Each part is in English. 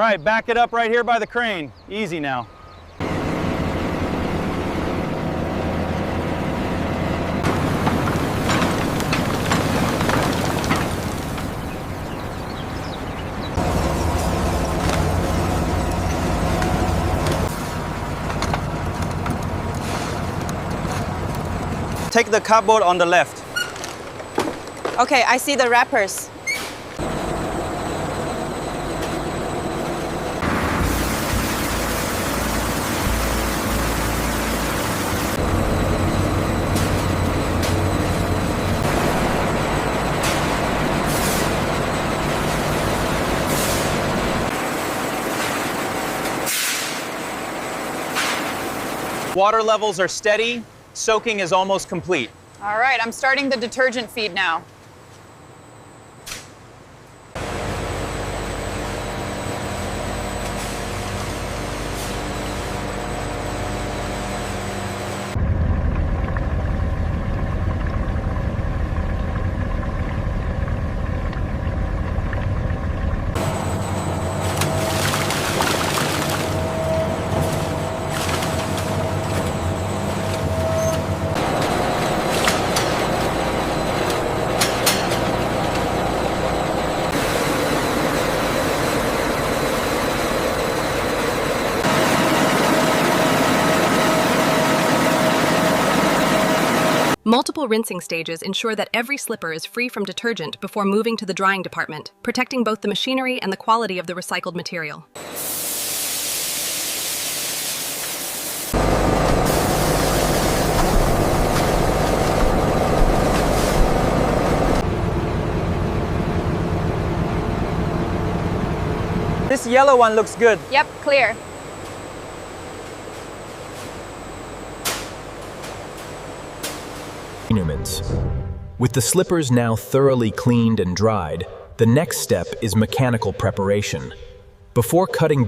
right, back it up right here by the crane. Easy now. Take the cardboard on the left. Okay, I see the wrappers. Water levels are steady. Soaking is almost complete. All right, I'm starting the detergent feed now. Multiple rinsing stages ensure that every slipper is free from detergent before moving to the drying department, protecting both the machinery and the quality of the recycled material. This yellow one looks good. Yep, clear. With the slippers now thoroughly cleaned and dried, the next step is mechanical preparation. Before cutting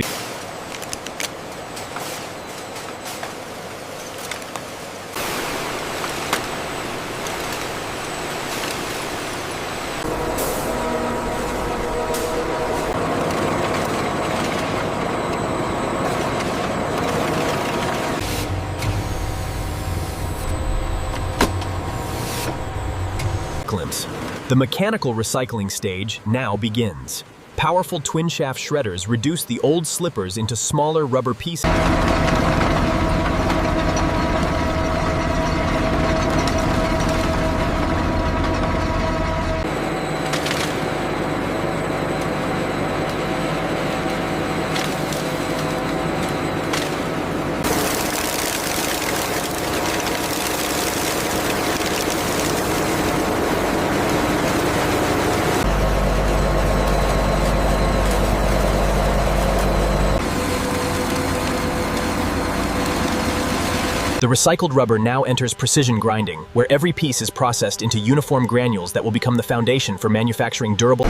the mechanical recycling stage now begins. Powerful twin-shaft shredders reduce the old slippers into smaller rubber pieces. The recycled rubber now enters precision grinding, where every piece is processed into uniform granules that will become the foundation for manufacturing durable.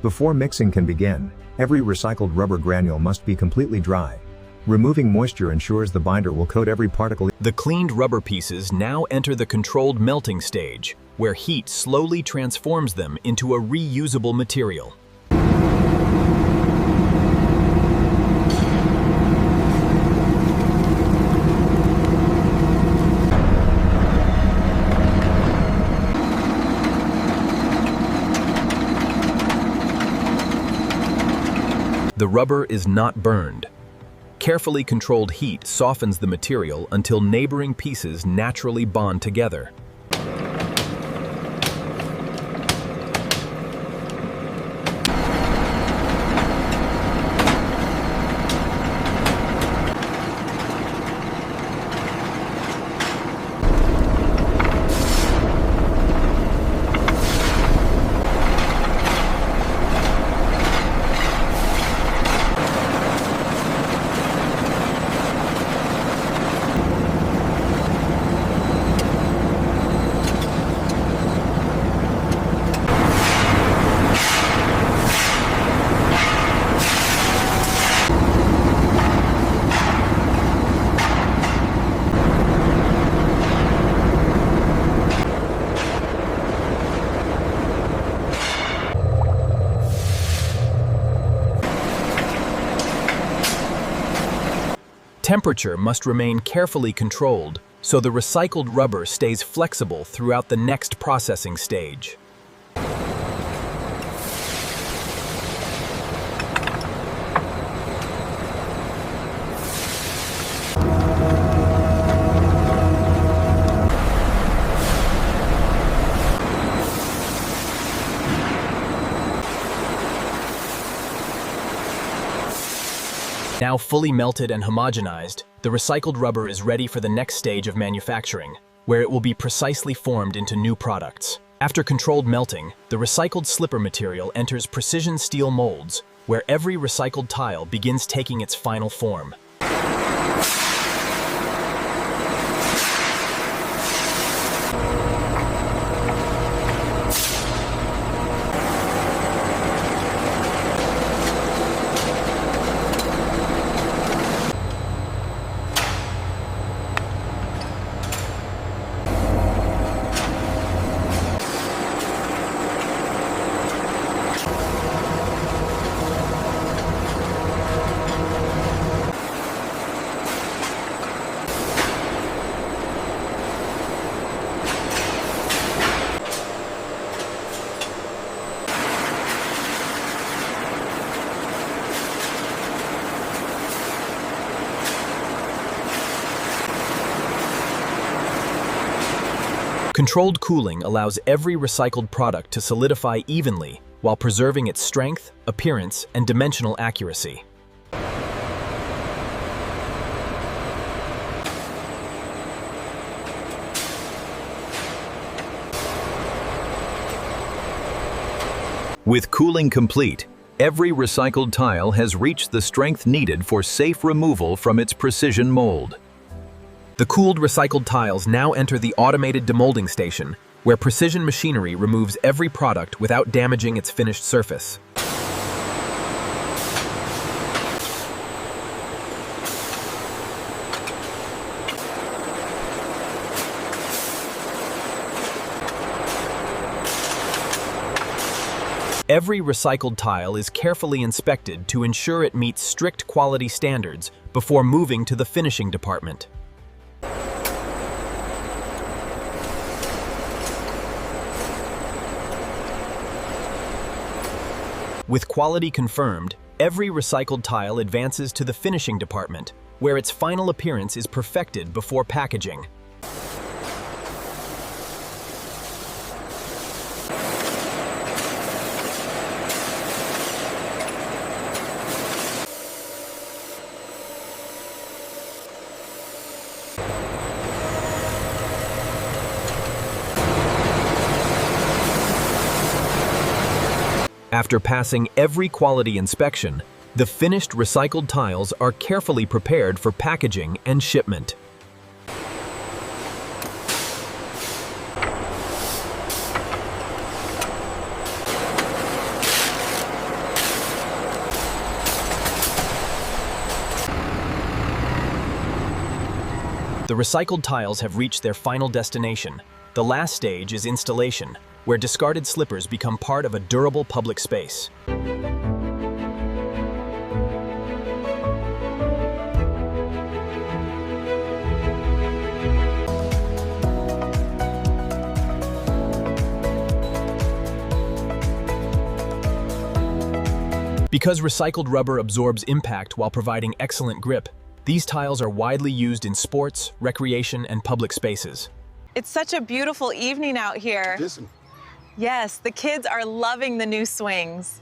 Before mixing can begin, every recycled rubber granule must be completely dry. Removing moisture ensures the binder will coat every particle. The cleaned rubber pieces now enter the controlled melting stage, where heat slowly transforms them into a reusable material. The rubber is not burned. Carefully controlled heat softens the material until neighboring pieces naturally bond together. Temperature must remain carefully controlled so the recycled rubber stays flexible throughout the next processing stage. Now fully melted and homogenized, the recycled rubber is ready for the next stage of manufacturing, where it will be precisely formed into new products. After controlled melting, the recycled slipper material enters precision steel molds, where every recycled tile begins taking its final form. Controlled cooling allows every recycled product to solidify evenly while preserving its strength, appearance, and dimensional accuracy. With cooling complete, every recycled tile has reached the strength needed for safe removal from its precision mold. The cooled recycled tiles now enter the automated demolding station, where precision machinery removes every product without damaging its finished surface. Every recycled tile is carefully inspected to ensure it meets strict quality standards before moving to the finishing department. With quality confirmed, every recycled tile advances to the finishing department, where its final appearance is perfected before packaging. After passing every quality inspection, the finished recycled tiles are carefully prepared for packaging and shipment. The recycled tiles have reached their final destination. The last stage is installation, where discarded slippers become part of a durable public space. Because recycled rubber absorbs impact while providing excellent grip, these tiles are widely used in sports, recreation, and public spaces. It's such a beautiful evening out here. Yes, the kids are loving the new swings.